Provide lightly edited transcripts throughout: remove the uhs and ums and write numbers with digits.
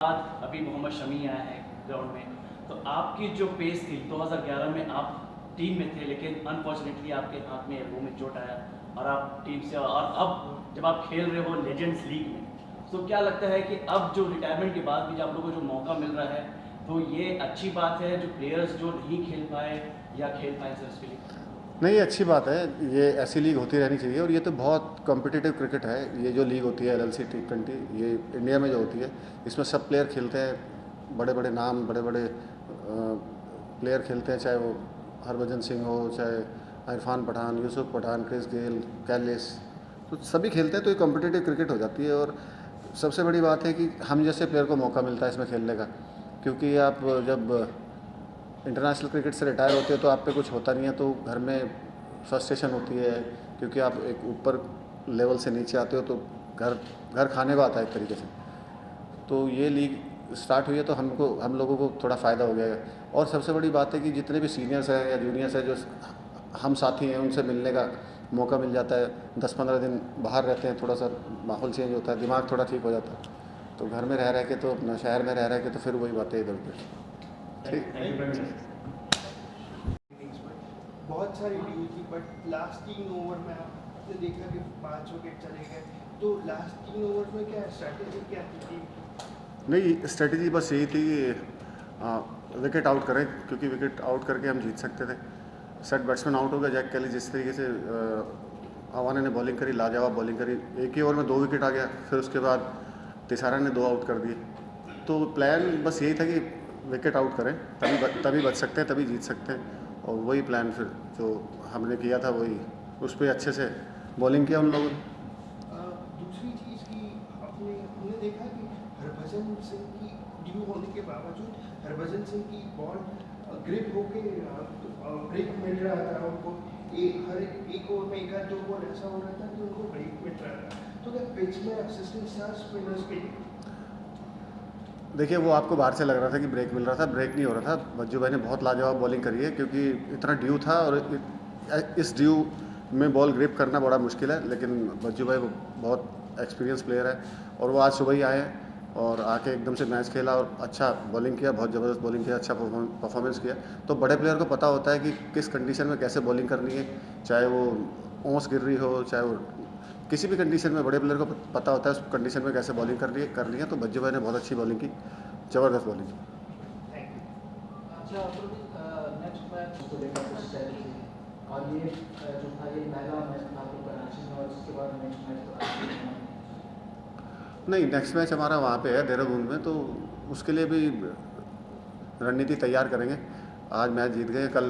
बाद अभी मोहम्मद शमी आया है ग्राउंड में, तो आपकी जो पेस थी 2011 में आप टीम में थे, लेकिन अनफॉर्चुनेटली आपके हाथ में वो में चोट आया और आप टीम से, और अब जब आप खेल रहे हो लेजेंड्स लीग में, तो क्या लगता है कि अब जो रिटायरमेंट के बाद भी जब आप लोगों को जो मौका मिल रहा है, तो ये अच्छी बात है जो प्लेयर्स जो नहीं खेल पाए या खेल पाए सर उसके लिए? नहीं, अच्छी बात है। ये ऐसी लीग होती रहनी चाहिए और ये तो बहुत कॉम्पिटिटिव क्रिकेट है। ये जो लीग होती है LLC T20, ये इंडिया में जो होती है, इसमें सब प्लेयर खेलते हैं, बड़े बड़े नाम, बड़े बड़े प्लेयर खेलते हैं, चाहे वो हरभजन सिंह हो, चाहे Irfan Pathan, Yusuf Pathan, Chris Gayle, Kallis, तो सभी खेलते हैं। तो ये कॉम्पिटिटिव क्रिकेट हो जाती है और सबसे बड़ी बात है कि हम जैसे प्लेयर को मौका मिलता है इसमें खेलने का, क्योंकि आप जब इंटरनेशनल क्रिकेट से रिटायर होते हैं तो आप पे कुछ होता नहीं है, तो घर में फ्रस्ट्रेशन होती है, क्योंकि आप एक ऊपर लेवल से नीचे आते हो तो घर खाने को आता है एक तरीके से। तो ये लीग स्टार्ट हुई है तो हम लोगों को थोड़ा फ़ायदा हो गया है। और सबसे बड़ी बात है कि जितने भी सीनियर्स हैं या जूनियर्स हैं, जो हम साथी हैं, उनसे मिलने का मौका मिल जाता है। 10-15 दिन बाहर रहते हैं, थोड़ा सा माहौल चेंज होता है, दिमाग थोड़ा ठीक हो जाता है। तो घर में रह के तो अपना शहर में रह के तो फिर वही बातें इधर उधर। ठीक, बहुत सारी ड्यू थी, बट लास्ट 3 ओवर में आपने देखा कि 5 विकेट चले गए, तो लास्ट 3 ओवर में क्या स्ट्रैटेजी क्या थी? नहीं, स्ट्रेटजी बस यही थी कि विकेट आउट करें, क्योंकि विकेट आउट करके हम जीत सकते थे। सेट बैट्समैन आउट हो गया, जैक कैली जिस तरीके से अवाना ने बॉलिंग करी, लाजवाब बॉलिंग करी, एक ही ओवर में 2 विकेट आ गया। फिर उसके बाद तिसारा ने 2 आउट कर दिए। तो प्लान बस यही था कि विकेट आउट करें, तभी बच सकते हैं, तभी जीत सकते हैं। और वही प्लान फिर जो हमने किया था, वही उस पर अच्छे से बॉलिंग किया उन लोगों ने। दूसरी चीज़ की हमने देखा कि हरभजन सिंह की ड्यू होने के बावजूद हरभजन सिंह की बॉल ग्रिप होके ब्रेक मिल रहा था उनको। हर एक ओवर में 1-2 बॉल ऐसा हो रहा था कि उनको ब्रेक मिल रहा था। तो क्या पिच में असिस्टेंट स्टार स्पिनर्स के लिए, देखिए, वो आपको बाहर से लग रहा था कि ब्रेक मिल रहा था, ब्रेक नहीं हो रहा था। बज्जू भाई ने बहुत लाजवाब बॉलिंग करी है, क्योंकि इतना ड्यू था और इस ड्यू में बॉल ग्रिप करना बड़ा मुश्किल है। लेकिन बज्जू भाई बहुत एक्सपीरियंस प्लेयर है और वो आज सुबह ही आए और आके एकदम से मैच खेला और अच्छा बॉलिंग किया, बहुत ज़बरदस्त बॉलिंग किया, अच्छा परफॉर्मेंस किया। तो बड़े प्लेयर को पता होता है कि किस कंडीशन में कैसे बॉलिंग करनी है, चाहे वो ओस गिर रही हो, चाहे वो किसी भी कंडीशन में, बड़े प्लेयर को पता होता है उस कंडीशन में कैसे बॉलिंग करनी है। तो बज्जू भाई ने बहुत अच्छी बॉलिंग की, ज़बरदस्त बॉलिंग की। अच्छा, नेक्स्ट मैच को लेकर कुछ स्ट्रेटजी और ये जो था, ये पहला मैच था आपको कराची में, और उसके बाद नेक्स्ट मैच तो नहीं, नेक्स्ट मैच हमारा वहाँ पे है देहरादून में, तो उसके लिए भी रणनीति तैयार करेंगे। आज मैच जीत गए, कल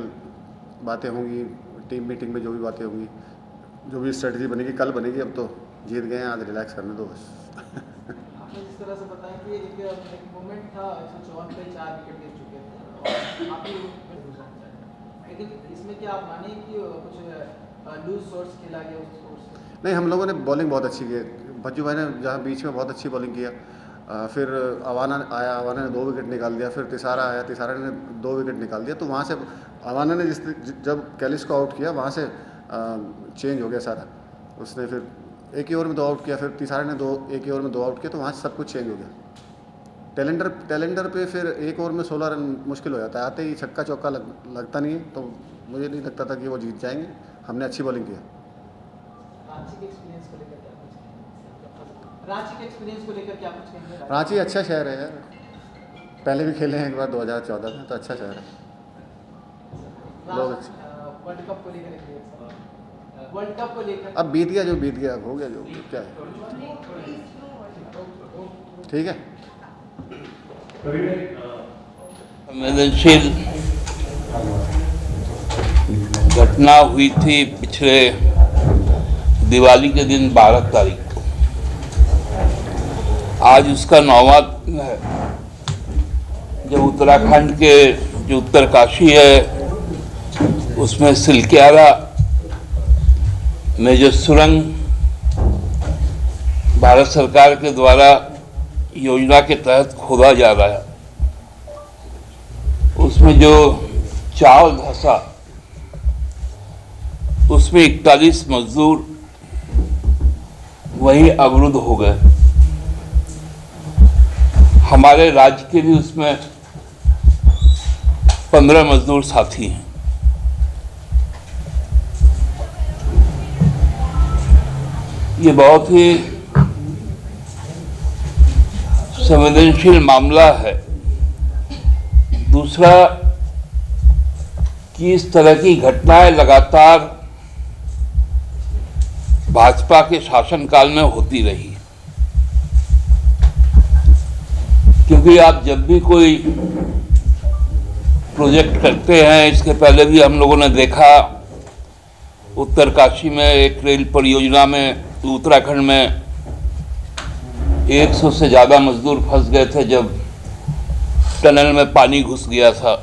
बातें होंगी टीम मीटिंग में, जो भी बातें होंगी, जो भी स्ट्रेटजी बनेगी कल बनेगी। अब तो जीत गए हैं, आज रिलैक्स करने दो बस। आपने जिस तरह से बताया कि एक मोमेंट था 154 पे 4 विकेट गिर चुके थे और आप ही, लेकिन इसमें क्या आप माने कि कुछ लूज शॉट्स खेला गया उस शॉट से? नहीं, हम लोगों ने बॉलिंग बहुत अच्छी की। बज्जू भाई ने जहाँ बीच में बहुत अच्छी बॉलिंग किया, फिर अवाना आया, अवाना ने 2 विकेट निकाल दिया, फिर तिसारा आया, तिसारा ने 2 विकेट निकाल दिया। तो वहाँ से अवाना ने जब कैलिस को आउट किया, वहाँ से चेंज हो गया सारा। उसने फिर एक ही ओवर में 2 आउट किया, फिर तिसारा ने एक ही ओवर में 2 आउट किया, तो वहाँ से सब कुछ चेंज हो गया। टैलेंडर पे फिर एक ओवर में 16 रन मुश्किल हो जाता है, आते ही छक्का चौका लगता नहीं है। तो मुझे नहीं लगता था कि वो जीत जाएंगे। हमने अच्छी बॉलिंग किया। रांची के एक्सपीरियंस को लेकर क्या कुछ कहेंगे? रांची के एक्सपीरियंस को लेकर क्या कुछ कहेंगे? रांची अच्छा शहर है यार, पहले भी खेले हैं एक बार 2014 में, तो अच्छा शहर है, लोग अच्छे। वर्ल्ड कप को लेकर वर्ल्ड कप को लेकर अब बीत गया, जो बीत गया हो गया, जो क्या है, ठीक है। संवेदनशील घटना हुई थी पिछले दिवाली के दिन 12 तारीख को। आज उसका 9वां दिन है जब उत्तराखंड के जो उत्तरकाशी है उसमें सिलक्यारा में जो सुरंग भारत सरकार के द्वारा योजना के तहत खोदा जा रहा है, उसमें जो चावल धंसा, उसमें 41 मजदूर वहीं अवरुद्ध हो गए। हमारे राज्य के भी उसमें 15 मजदूर साथी हैं। ये बहुत ही संवेदनशील मामला है। दूसरा कि इस तरह की घटनाएं लगातार भाजपा के शासनकाल में होती रही, क्योंकि आप जब भी कोई प्रोजेक्ट करते हैं, इसके पहले भी हम लोगों ने देखा उत्तरकाशी में एक रेल परियोजना में उत्तराखंड में 100 से ज़्यादा मजदूर फंस गए थे जब टनल में पानी घुस गया था।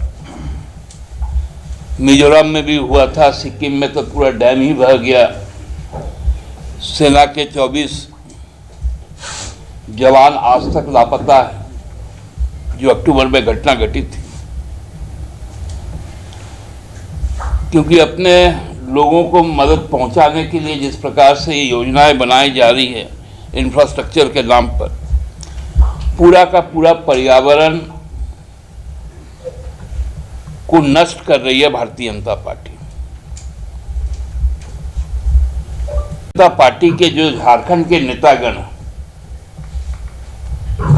मिजोरम में भी हुआ था, सिक्किम में तो पूरा डैम ही भर गया। सेना के 24 जवान आज तक लापता है, जो अक्टूबर में घटना घटित थी। क्योंकि अपने लोगों को मदद पहुंचाने के लिए जिस प्रकार से ये योजनाएं बनाई जा रही है इंफ्रास्ट्रक्चर के नाम पर, पूरा का पूरा पर्यावरण को नष्ट कर रही है भारतीय जनता पार्टी। जनता पार्टी के जो झारखंड के नेतागण,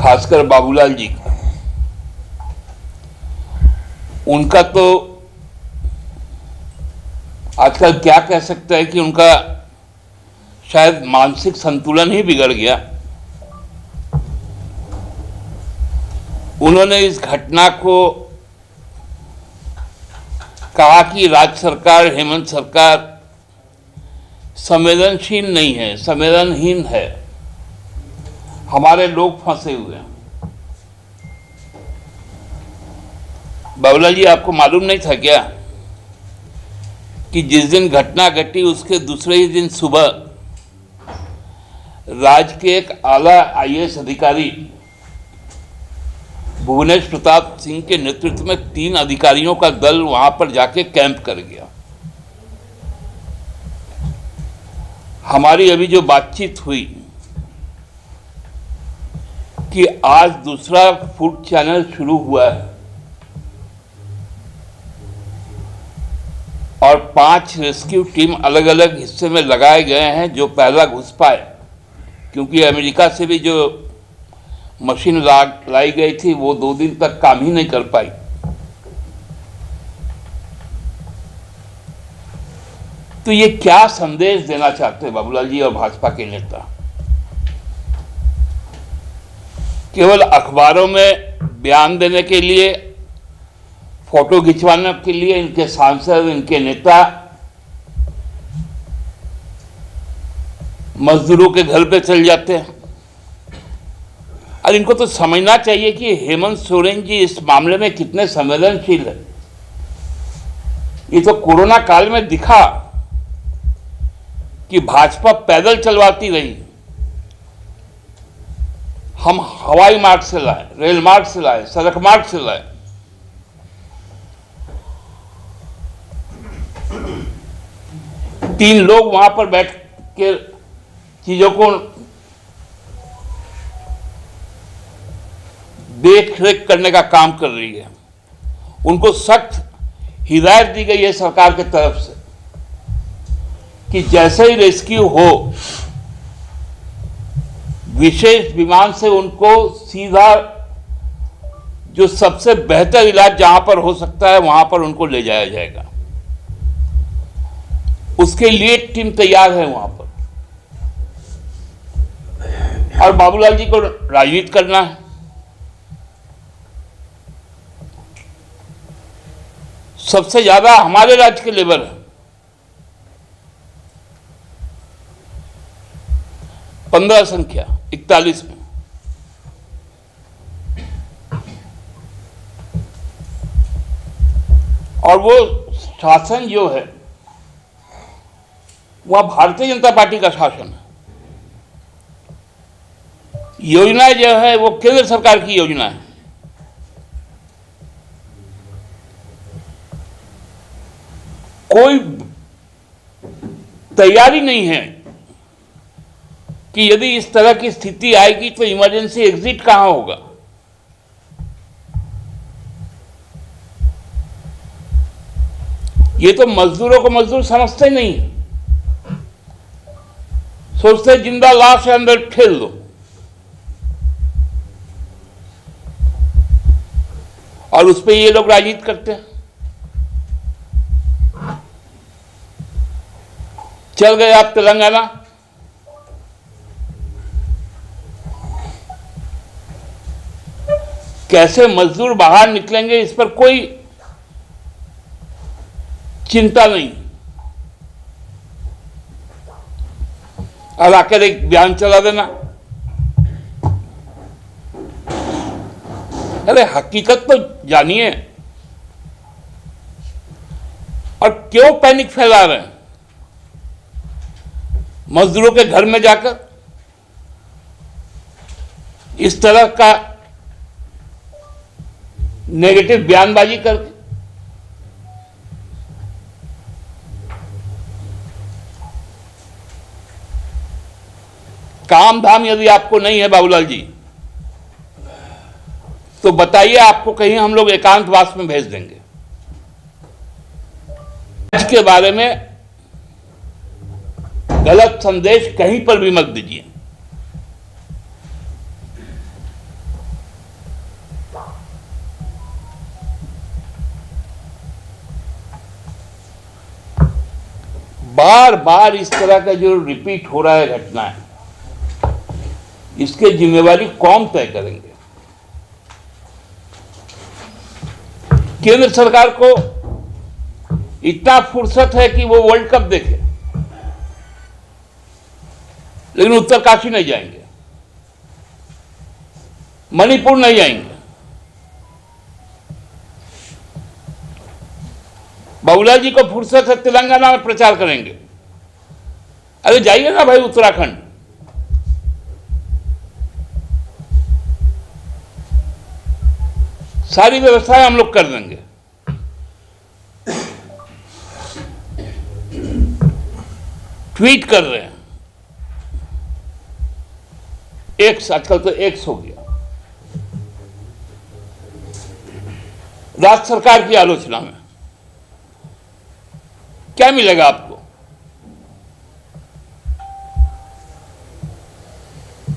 खासकर बाबूलाल जी का, उनका तो आजकल क्या कह सकते हैं कि उनका शायद मानसिक संतुलन ही बिगड़ गया। उन्होंने इस घटना को कहा कि राज्य सरकार, हेमंत सरकार संवेदनशील नहीं है, संवेदनहीन है, हमारे लोग फंसे हुए हैं। बाबूलाल जी, आपको मालूम नहीं था क्या कि जिस दिन घटना घटी उसके दूसरे ही दिन सुबह राज्य के एक आला IAS अधिकारी भुवनेश प्रताप सिंह के नेतृत्व में 3 अधिकारियों का दल वहां पर जाके कैंप कर गया। हमारी अभी जो बातचीत हुई कि आज दूसरा फूड चैनल शुरू हुआ है और 5 रेस्क्यू टीम अलग अलग हिस्से में लगाए गए हैं जो पहला घुस पाए, क्योंकि अमेरिका से भी जो मशीन लाई गई थी वो 2 दिन तक काम ही नहीं कर पाई। तो ये क्या संदेश देना चाहते हैं बाबूलाल जी और भाजपा के नेता? केवल अखबारों में बयान देने के लिए, फोटो खिंचवाने के लिए इनके सांसद, इनके नेता मजदूरों के घर पे चल जाते हैं। और इनको तो समझना चाहिए कि हेमंत सोरेन जी इस मामले में कितने संवेदनशील है। ये तो कोरोना काल में दिखा कि भाजपा पैदल चलवाती रही, हम हवाई मार्ग से लाए, रेल मार्ग से लाए, सड़क मार्ग से लाए। तीन लोग वहां पर बैठ के चीजों को देख रेख करने का काम कर रही है। उनको सख्त हिदायत दी गई है सरकार की तरफ से कि जैसे ही रेस्क्यू हो, विशेष विमान से उनको सीधा जो सबसे बेहतर इलाज जहां पर हो सकता है वहां पर उनको ले जाया जाएगा। उसके लिए टीम तैयार है वहां पर। और बाबूलाल जी को राजनीति करना है। सबसे ज्यादा हमारे राज्य के लेबर है, 15 संख्या 41 में। और वो शासन जो है वह भारतीय जनता पार्टी का शासन है। योजना जो है वो केंद्र सरकार की योजना है। कोई तैयारी नहीं है कि यदि इस तरह की स्थिति आएगी तो इमरजेंसी एग्जिट कहां होगा। ये तो मजदूरों को मजदूर समझते ही नहीं है। सोचते जिंदा लाश है, अंदर ठेल दो। और उस पर ये लोग राजनीति करते हैं। चल गए आप तेलंगाना, कैसे मजदूर बाहर निकलेंगे इस पर कोई चिंता नहीं। और आकर एक बयान चला देना। अरे हकीकत तो जानिए। और क्यों पैनिक फैला रहे हैं मजदूरों के घर में जाकर इस तरह का नेगेटिव बयानबाजी करके? काम धाम यदि आपको नहीं है बाबूलाल जी, तो बताइए, आपको कहीं हम लोग एकांतवास में भेज देंगे। इसके बारे में गलत संदेश कहीं पर भी मत दीजिए। बार बार इस तरह का जो रिपीट हो रहा है घटना है, इसकी जिम्मेवारी कौन तय करेंगे? केंद्र सरकार को इतना फुर्सत है कि वो वर्ल्ड कप देखे, लेकिन उत्तरकाशी नहीं जाएंगे, मणिपुर नहीं जाएंगे। बाबूलाल जी को फुर्सत है, तेलंगाना में प्रचार करेंगे। अरे जाइए ना भाई उत्तराखंड। सारी व्यवस्थाएं हम लोग कर देंगे। ट्वीट कर रहे हैं, एक्स, आजकल तो एक्स हो गया, राज्य सरकार की आलोचना में क्या मिलेगा आपको?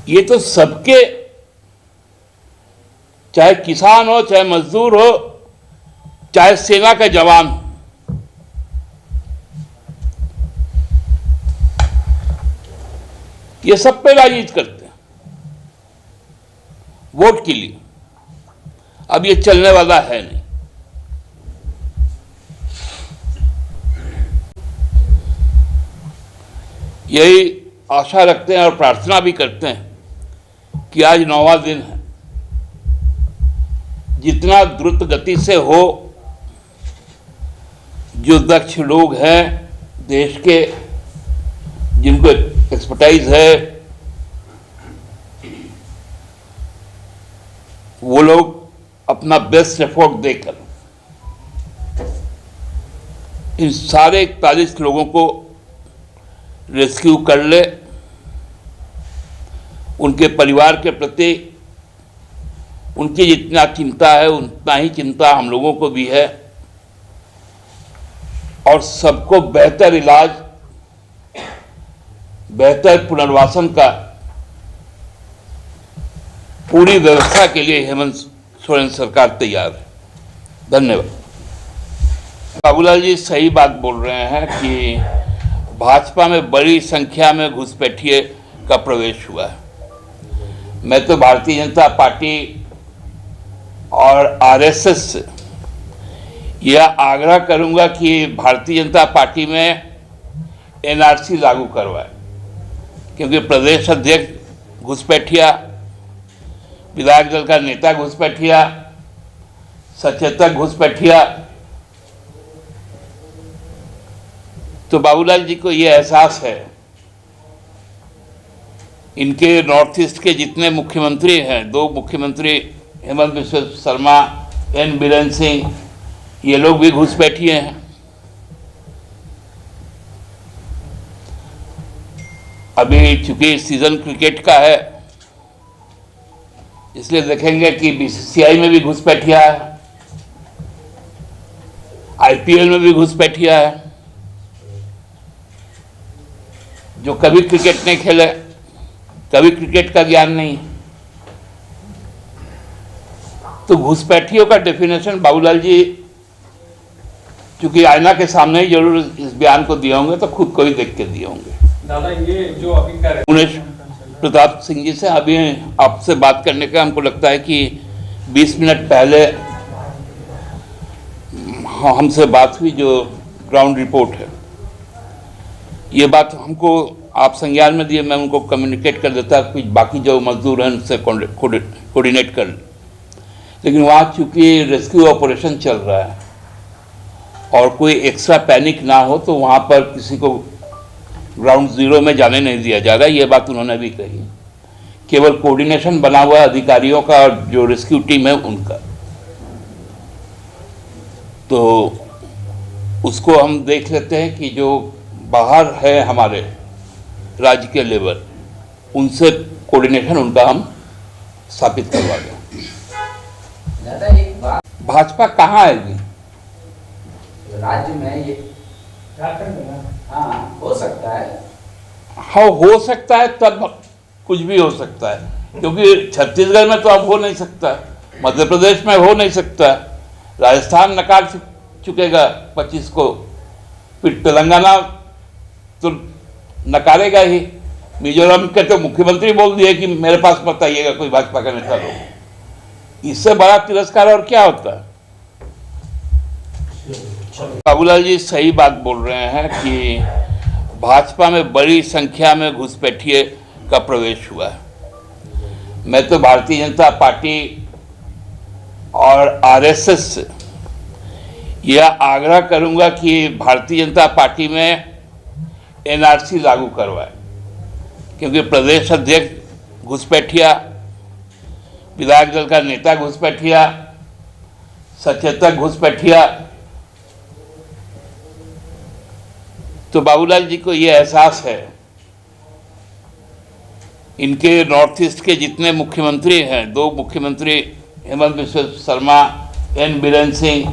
ये तो सबके, चाहे किसान हो, चाहे मजदूर हो, चाहे सेना का जवान हो, ये सब पे राजनीति करते हैं वोट के लिए। अब ये चलने वाला है नहीं। यही आशा रखते हैं और प्रार्थना भी करते हैं कि आज 9वां दिन है, जितना द्रुत गति से हो, जो दक्ष लोग हैं देश के, जिनको एक्सपर्टाइज है, वो लोग अपना बेस्ट एफर्ट देकर इन सारे 41 लोगों को रेस्क्यू कर ले। उनके परिवार के प्रति उनकी जितना चिंता है, उतना ही चिंता हम लोगों को भी है। और सबको बेहतर इलाज, बेहतर पुनर्वासन का पूरी व्यवस्था के लिए हेमंत सोरेन सरकार तैयार है। धन्यवाद। बाबूलाल जी सही बात बोल रहे हैं कि भाजपा में बड़ी संख्या में घुसपैठिए का प्रवेश हुआ है। मैं तो भारतीय जनता पार्टी और आरएसएस से यह आग्रह करूंगा कि भारतीय जनता पार्टी में एनआरसी लागू करवाए, क्योंकि प्रदेश अध्यक्ष घुसपैठिया, विधायक दल का नेता घुसपैठिया, सचेतक घुसपैठिया। तो बाबूलाल जी को ये एहसास है, इनके नॉर्थ ईस्ट के जितने मुख्यमंत्री हैं, 2 मुख्यमंत्री हेमंत बिस्व शर्मा, एन बीरेन सिंह, ये लोग भी घुसपैठिए हैं। अभी चूंकि सीजन क्रिकेट का है, इसलिए देखेंगे कि बीसीसीआई में भी घुसपैठिया है। आईपीएल में भी घुसपैठिया है, जो कभी क्रिकेट नहीं खेले, कभी क्रिकेट का ज्ञान नहीं। तो घुसपैठियों का डेफिनेशन बाबूलाल जी चूंकि आईना के सामने ही जरूर इस बयान को दिए होंगे, तो खुद को ही देख के दिए होंगे। दादा ये जो अभी का उमेश प्रताप सिंह जी से अभी आपसे बात करने का हमको लगता है कि 20 मिनट पहले हमसे बात हुई, जो ग्राउंड रिपोर्ट है। ये बात हमको आप संज्ञान में दिए, मैं उनको कम्युनिकेट कर देता, कुछ बाकी जो मजदूर हैं उनसे कोऑर्डिनेट कर। लेकिन वहाँ चूंकि रेस्क्यू ऑपरेशन चल रहा है और कोई एक्स्ट्रा पैनिक ना हो, तो वहाँ पर किसी को ग्राउंड जीरो में जाने नहीं दिया जा रहा है। ये बात उन्होंने भी कही। केवल कोऑर्डिनेशन बना हुआ है अधिकारियों का और जो रेस्क्यू टीम है उनका। तो उसको हम देख लेते हैं कि जो बाहर है हमारे राज्य के लेवल, उनसे कोऑर्डिनेशन उनका हम स्थापित करवा दें। दादा एक बात, भाजपा कहाँ आएगी राज्य में ये झारखंड में, हाँ हो सकता है। हाँ हो सकता है, तब कुछ भी हो सकता है, क्योंकि छत्तीसगढ़ में तो अब हो नहीं सकता, मध्य प्रदेश में हो नहीं सकता, राजस्थान नकार चुकेगा 25 को, फिर तेलंगाना तो नकारेगा ही। मिजोरम के तो मुख्यमंत्री बोल दिए कि मेरे पास मत आइएगा कोई भाजपा का नेता लोग। इससे बड़ा तिरस्कार और क्या होता है। बाबूलाल जी सही बात बोल रहे हैं कि भाजपा में बड़ी संख्या में घुसपैठिए का प्रवेश हुआ है। मैं तो भारतीय जनता पार्टी और आरएसएस से यह आग्रह करूंगा कि भारतीय जनता पार्टी में एनआरसी लागू करवाए, क्योंकि प्रदेश अध्यक्ष घुसपैठिया, विधायक दल का नेता घुसपैठिया, सचेतक घुसपैठिया। तो बाबूलाल जी को ये एहसास है, इनके नॉर्थ ईस्ट के जितने मुख्यमंत्री हैं, 2 मुख्यमंत्री हेमंत बिस्वा शर्मा, एन बीरेन सिंह,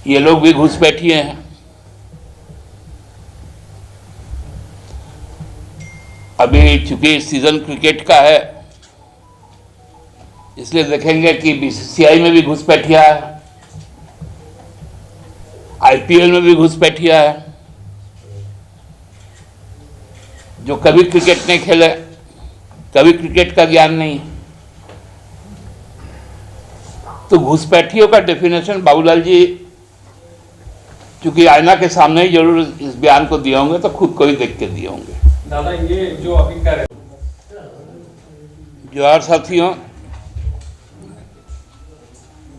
ये लोग भी घुसपैठिए हैं। अभी चूंकि सीजन क्रिकेट का है, इसलिए देखेंगे कि बीसीसीआई में भी घुसपैठिया है, आईपीएल में भी घुसपैठिया है, जो कभी क्रिकेट नहीं खेले, कभी क्रिकेट का ज्ञान नहीं। तो घुसपैठियों का डेफिनेशन बाबूलाल जी चूंकि आईना के सामने ही जरूर इस बयान को दिए होंगे, तो खुद को ही देख के दिए होंगे। दादा ये जो अभी का जोहार साथियों,